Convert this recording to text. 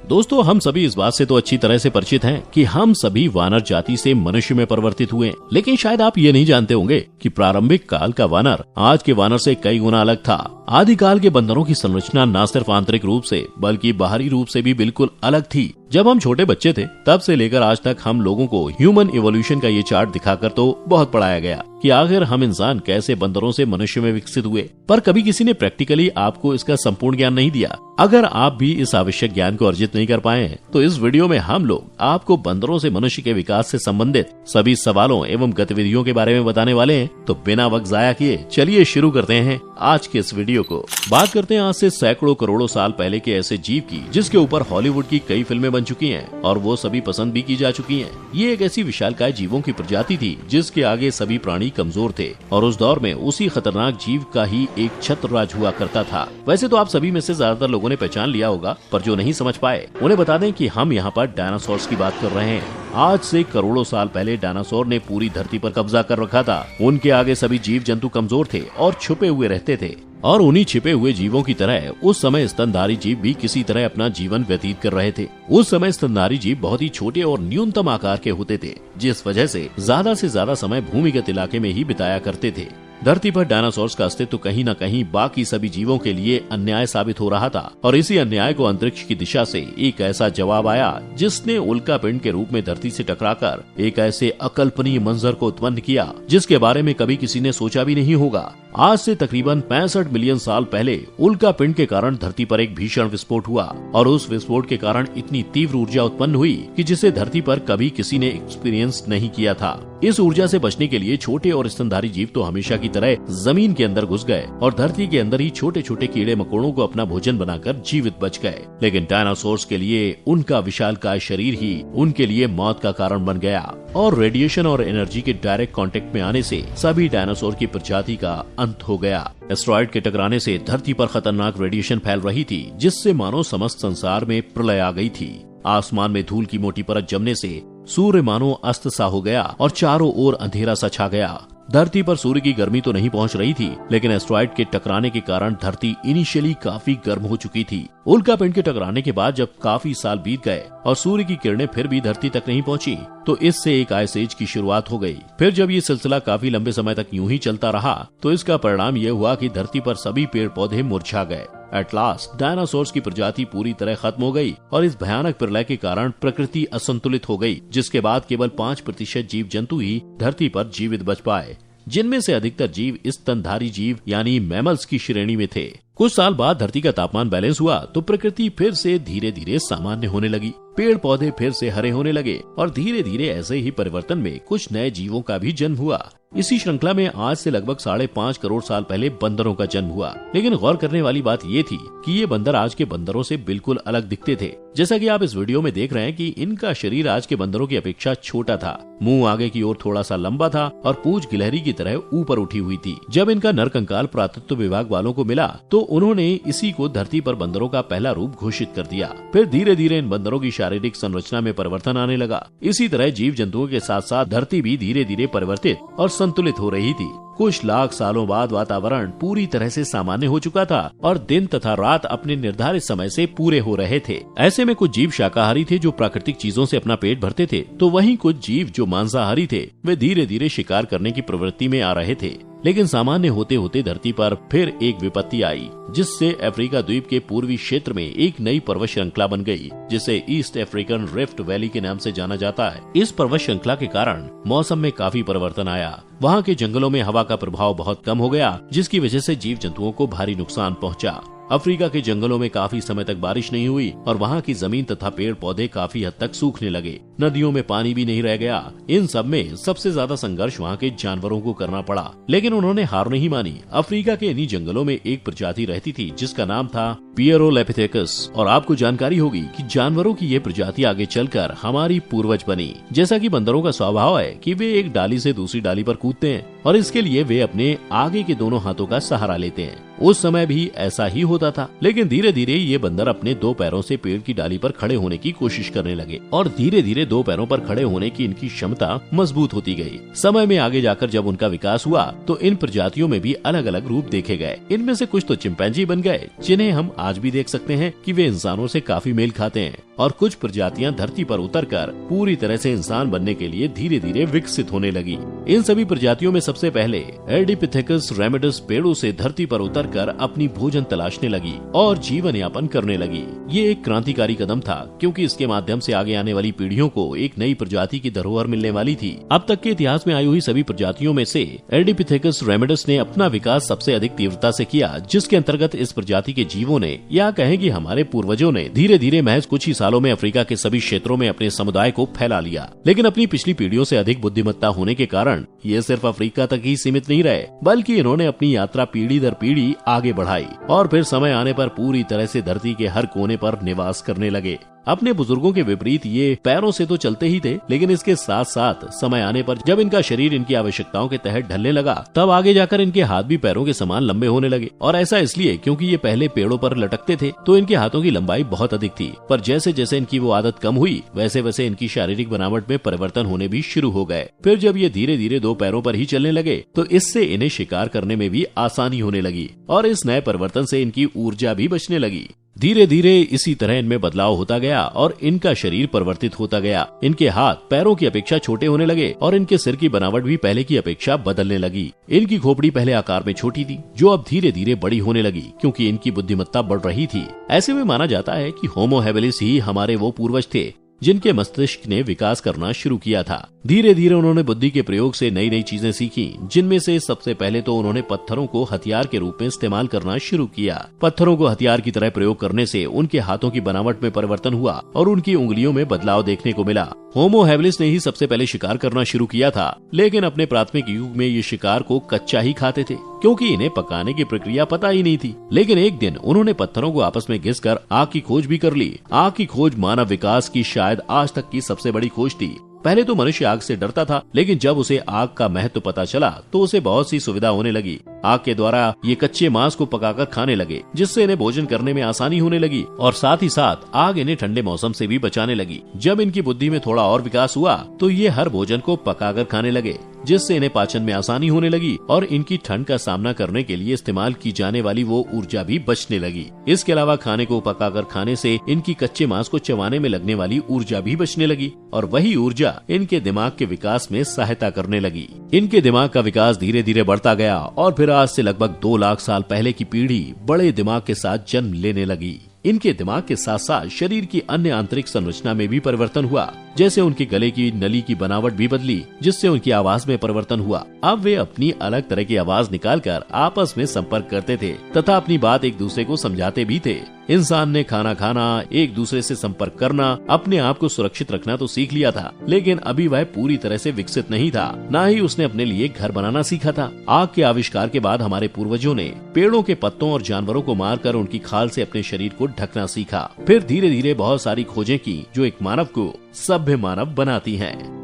दोस्तों, हम सभी इस बात से तो अच्छी तरह से परिचित हैं कि हम सभी वानर जाति से मनुष्य में परिवर्तित हुए, लेकिन शायद आप ये नहीं जानते होंगे कि प्रारंभिक काल का वानर आज के वानर से कई गुना अलग था। आदिकाल के बंदरों की संरचना न सिर्फ आंतरिक रूप से बल्कि बाहरी रूप से भी बिल्कुल अलग थी। जब हम छोटे बच्चे थे तब से लेकर आज तक हम लोगों को ह्यूमन इवोल्यूशन का ये चार्ट दिखाकर तो बहुत पढ़ाया गया कि आखिर हम इंसान कैसे बंदरों से मनुष्य में विकसित हुए, पर कभी किसी ने प्रैक्टिकली आपको इसका संपूर्ण ज्ञान नहीं दिया। अगर आप भी इस आवश्यक ज्ञान को अर्जित नहीं कर पाए हैं तो इस वीडियो में हम लोग आपको बंदरों से मनुष्य के विकास से संबंधित सभी सवालों एवं गतिविधियों के बारे में बताने वाले हैं। तो बिना वक्त जाया किए चलिए शुरू करते हैं आज के इस वीडियो को। बात करते हैं आज से सैकड़ों करोड़ों साल पहले के ऐसे जीव की जिसके ऊपर हॉलीवुड की कई फिल्में बन चुकी हैं और वो सभी पसंद भी की जा चुकी हैं। ये एक ऐसी विशालकाय जीवों की प्रजाति थी जिसके आगे सभी प्राणी कमजोर थे और उस दौर में उसी खतरनाक जीव का ही एक छत्रराज हुआ करता था। वैसे तो आप सभी में से ज्यादातर लोगों ने पहचान लिया होगा, पर जो नहीं समझ पाए उन्हें बता दें कि हम यहाँ पर डायनासोर्स की बात कर रहे हैं। आज से करोड़ों साल पहले डायनासोर ने पूरी धरती पर कब्जा कर रखा था। उनके आगे सभी जीव जंतु कमजोर थे और छुपे हुए रहते थे, और उन्हीं छिपे हुए जीवों की तरह उस समय स्तनधारी जीव भी किसी तरह अपना जीवन व्यतीत कर रहे थे। उस समय स्तनधारी जीव बहुत ही छोटे और न्यूनतम आकार के होते थे, जिस वजह से ज्यादा समय भूमिगत इलाके में ही बिताया करते थे। धरती पर डायनासोर्स का अस्तित्व कहीं न कहीं बाकी सभी जीवों के लिए अन्याय साबित हो रहा था, और इसी अन्याय को अंतरिक्ष की दिशा से एक ऐसा जवाब आया जिसने उल्का पिंड के रूप में धरती से टकराकर एक ऐसे अकल्पनीय मंजर को उत्पन्न किया जिसके बारे में कभी किसी ने सोचा भी नहीं होगा। आज से तकरीबन 65 मिलियन साल पहले उल्का पिंड के कारण धरती पर एक भीषण विस्फोट हुआ, और उस विस्फोट के कारण इतनी तीव्र ऊर्जा उत्पन्न हुई कि जिसे धरती पर कभी किसी ने एक्सपीरियंस नहीं किया था। इस ऊर्जा से बचने के लिए छोटे और स्तनधारी जीव तो हमेशा की तरह जमीन के अंदर घुस गए और धरती के अंदर ही छोटे छोटे कीड़े मकोड़ों को अपना भोजन बनाकर जीवित बच गए। लेकिन डायनासोर्स के लिए उनका विशालकाय शरीर ही उनके लिए मौत का कारण बन गया, और रेडिएशन और एनर्जी के डायरेक्ट कांटेक्ट में आने से सभी डायनासोर की प्रजाति का अंत हो गया। एस्टेरॉयड के टकराने से धरती पर खतरनाक रेडिएशन फैल रही थी जिससे मानो समस्त संसार में प्रलय आ गई थी। आसमान में धूल की मोटी परत जमने से सूर्य मानो अस्त सा हो गया और चारों ओर अंधेरा सा छा गया। धरती पर सूर्य की गर्मी तो नहीं पहुंच रही थी, लेकिन एस्टेरॉयड के टकराने के कारण धरती इनिशियली काफी गर्म हो चुकी थी। उल्का पिंड के टकराने के बाद जब काफी साल बीत गए और सूर्य की किरणें फिर भी धरती तक नहीं पहुंची, तो इससे एक आइस एज की शुरुआत हो गई। फिर जब ये सिलसिला काफी लंबे समय तक यूं ही चलता रहा तो इसका परिणाम ये हुआ कि धरती पर सभी पेड़ पौधे मुरझा गए। एट लास्ट डायनासोर्स की प्रजाति पूरी तरह खत्म हो गई और इस भयानक प्रलय के कारण प्रकृति असंतुलित हो गई, जिसके बाद केवल 5% जीव जंतु ही धरती पर जीवित बच पाए, जिनमें से अधिकतर जीव स्तनधारी जीव यानी मैमल्स की श्रेणी में थे। कुछ साल बाद धरती का तापमान बैलेंस हुआ तो प्रकृति फिर से धीरे धीरे सामान्य होने लगी। पेड़ पौधे फिर से हरे होने लगे और धीरे धीरे ऐसे ही परिवर्तन में कुछ नए जीवों का भी जन्म हुआ। इसी श्रृंखला में आज से लगभग 5.5 करोड़ साल पहले बंदरों का जन्म हुआ। लेकिन गौर करने वाली बात ये थी कि ये बंदर आज के बंदरों से बिल्कुल अलग दिखते थे। जैसा कि आप इस वीडियो में देख रहे हैं कि इनका शरीर आज के बंदरों की अपेक्षा छोटा था। मुंह आगे की ओर थोड़ा सा लंबा था और पूंछ गिलहरी की तरह ऊपर उठी हुई थी। जब इनका नरकंकाल पुरातत्व विभाग वालों को मिला तो उन्होंने इसी को धरती पर बंदरों का पहला रूप घोषित कर दिया। फिर धीरे धीरे इन बंदरों की शारीरिक संरचना में परिवर्तन आने लगा। इसी तरह जीव जंतुओं के साथ साथ धरती भी धीरे धीरे परिवर्तित और संतुलित हो रही थी। कुछ लाख सालों बाद वातावरण पूरी तरह से सामान्य हो चुका था और दिन तथा रात अपने निर्धारित समय से पूरे हो रहे थे। ऐसे में कुछ जीव शाकाहारी थे जो प्राकृतिक चीजों से अपना पेट भरते थे, तो वहीं कुछ जीव जो मांसाहारी थे वे धीरे धीरे शिकार करने की प्रवृत्ति में आ रहे थे। लेकिन सामान्य होते होते धरती पर फिर एक विपत्ति आई जिससे अफ्रीका द्वीप के पूर्वी क्षेत्र में एक नई पर्वत श्रृंखला बन गई जिसे ईस्ट अफ्रीकन रिफ्ट वैली के नाम से जाना जाता है। इस पर्वत श्रृंखला के कारण मौसम में काफी परिवर्तन आया। वहाँ के जंगलों में हवा का प्रभाव बहुत कम हो गया जिसकी वजह से जीव जंतुओं को भारी नुकसान पहुँचा। अफ्रीका के जंगलों में काफी समय तक बारिश नहीं हुई और वहाँ की जमीन तथा पेड़ पौधे काफी हद तक सूखने लगे। नदियों में पानी भी नहीं रह गया। इन सब में सबसे ज्यादा संघर्ष वहाँ के जानवरों को करना पड़ा, लेकिन उन्होंने हार नहीं मानी। अफ्रीका के इन्हीं जंगलों में एक प्रजाति रहती थी जिसका नाम था पियरोलेपिथेकस, और आपको जानकारी होगी कि जानवरों की ये प्रजाति आगे चलकर हमारी पूर्वज बनी। जैसा कि बंदरों का स्वभाव है कि वे एक डाली से दूसरी डाली पर कूदते हैं और इसके लिए वे अपने आगे के दोनों हाथों का सहारा लेते हैं। उस समय भी ऐसा ही होता था, लेकिन धीरे धीरे ये बंदर अपने 2 पैरों से पेड़ की डाली पर खड़े होने की कोशिश करने लगे और धीरे धीरे 2 पैरों पर खड़े होने की इनकी क्षमता मजबूत होती गई। समय में आगे जाकर जब उनका विकास हुआ तो इन प्रजातियों में भी अलग अलग रूप देखे गए। इनमें से कुछ तो चिंपैंजी बन गए जिन्हें हम आज भी देख सकते हैं कि वे इंसानों से काफी मेल खाते हैं। और कुछ प्रजातियां धरती पर उतरकर पूरी तरह से इंसान बनने के लिए धीरे धीरे विकसित होने लगी। इन सभी प्रजातियों में सबसे पहले एडिपिथेकस रेमिडस पेड़ों से धरती पर उतरकर अपनी भोजन तलाशने लगी और जीवन यापन करने लगी। ये एक क्रांतिकारी कदम था, क्योंकि इसके माध्यम से आगे आने वाली पीढ़ियों को एक नई प्रजाति की धरोहर मिलने वाली थी। अब तक के इतिहास में आई हुई सभी प्रजातियों में से एडिपिथेकस रेमिडस ने अपना विकास सबसे अधिक तीव्रता से किया, जिसके अंतर्गत इस प्रजाति के जीवों ने, या कहें कि हमारे पूर्वजों ने, धीरे धीरे महज कुछ ही सालों में अफ्रीका के सभी क्षेत्रों में अपने समुदाय को फैला लिया। लेकिन अपनी पिछली पीढ़ियों से अधिक बुद्धिमत्ता होने के कारण ये सिर्फ अफ्रीका तक ही सीमित नहीं रहे, बल्कि इन्होंने अपनी यात्रा पीढ़ी दर पीढ़ी आगे बढ़ाई और फिर समय आने पर पूरी तरह से धरती के हर कोने पर निवास करने लगे। अपने बुजुर्गों के विपरीत ये पैरों से तो चलते ही थे, लेकिन इसके साथ साथ समय आने पर जब इनका शरीर इनकी आवश्यकताओं के तहत ढलने लगा, तब आगे जाकर इनके हाथ भी पैरों के समान लंबे होने लगे। और ऐसा इसलिए क्योंकि ये पहले पेड़ों पर लटकते थे तो इनके हाथों की लंबाई बहुत अधिक थी, पर जैसे जैसे इनकी वो आदत कम हुई, वैसे वैसे इनकी शारीरिक बनावट में परिवर्तन होने भी शुरू हो गए। फिर जब ये धीरे धीरे दो पैरों पर ही चलने लगे तो इससे इन्हें शिकार करने में भी आसानी होने लगी और इस नए परिवर्तन से इनकी ऊर्जा भी बचने लगी। धीरे धीरे इसी तरह इनमें बदलाव होता गया और इनका शरीर परिवर्तित होता गया। इनके हाथ पैरों की अपेक्षा छोटे होने लगे और इनके सिर की बनावट भी पहले की अपेक्षा बदलने लगी। इनकी खोपड़ी पहले आकार में छोटी थी, जो अब धीरे धीरे बड़ी होने लगी, क्योंकि इनकी बुद्धिमत्ता बढ़ रही थी। ऐसे में माना जाता है कि होमो हैबिलिस ही हमारे वो पूर्वज थे जिनके मस्तिष्क ने विकास करना शुरू किया था। धीरे धीरे उन्होंने बुद्धि के प्रयोग से नई नई चीजें सीखी, जिनमें से सबसे पहले तो उन्होंने पत्थरों को हथियार के रूप में इस्तेमाल करना शुरू किया। पत्थरों को हथियार की तरह प्रयोग करने से उनके हाथों की बनावट में परिवर्तन हुआ और उनकी उंगलियों में बदलाव देखने को मिला। होमो हैबिलिस ने ही सबसे पहले शिकार करना शुरू किया था, लेकिन अपने प्राथमिक युग में ये शिकार को कच्चा ही खाते थे, क्योंकि इन्हें पकाने की प्रक्रिया पता ही नहीं थी। लेकिन एक दिन उन्होंने पत्थरों को आपस में घिसकर आग की खोज भी कर ली। आग की खोज मानव विकास की शायद आज तक की सबसे बड़ी खोज थी। पहले तो मनुष्य आग से डरता था, लेकिन जब उसे आग का महत्व पता चला तो उसे बहुत सी सुविधा होने लगी। आग के द्वारा ये कच्चे मांस को पकाकर खाने लगे, जिससे इन्हें भोजन करने में आसानी होने लगी और साथ ही साथ आग इन्हें ठंडे मौसम से भी बचाने लगी। जब इनकी बुद्धि में थोड़ा और विकास हुआ तो ये हर भोजन को पकाकर खाने लगे, जिससे इन्हें पाचन में आसानी होने लगी और इनकी ठंड का सामना करने के लिए इस्तेमाल की जाने वाली वो ऊर्जा भी बचने लगी। इसके अलावा खाने को पकाकर खाने से इनकी कच्चे मांस को चबाने में लगने वाली ऊर्जा भी बचने लगी और वही ऊर्जा इनके दिमाग के विकास में सहायता करने लगी। इनके दिमाग का विकास धीरे धीरे बढ़ता गया और फिर आज से लगभग 2 लाख साल पहले की पीढ़ी बड़े दिमाग के साथ जन्म लेने लगी। इनके दिमाग के साथ साथ शरीर की अन्य आंतरिक संरचना में भी परिवर्तन हुआ, जैसे उनके गले की नली की बनावट भी बदली, जिससे उनकी आवाज में परिवर्तन हुआ। अब वे अपनी अलग तरह की आवाज निकालकर आपस में संपर्क करते थे तथा अपनी बात एक दूसरे को समझाते भी थे। इंसान ने खाना खाना, एक दूसरे से संपर्क करना, अपने आप को सुरक्षित रखना तो सीख लिया था, लेकिन अभी वह पूरी तरह से विकसित नहीं था। न ही उसने अपने लिए घर बनाना सीखा था। आग के आविष्कार के बाद हमारे पूर्वजों ने पेड़ों के पत्तों और जानवरों को मारकर उनकी खाल से अपने शरीर को ढकना सीखा। फिर धीरे धीरे बहुत सारी खोजें की जो एक मानव को सभ्य मानव बनाती हैं।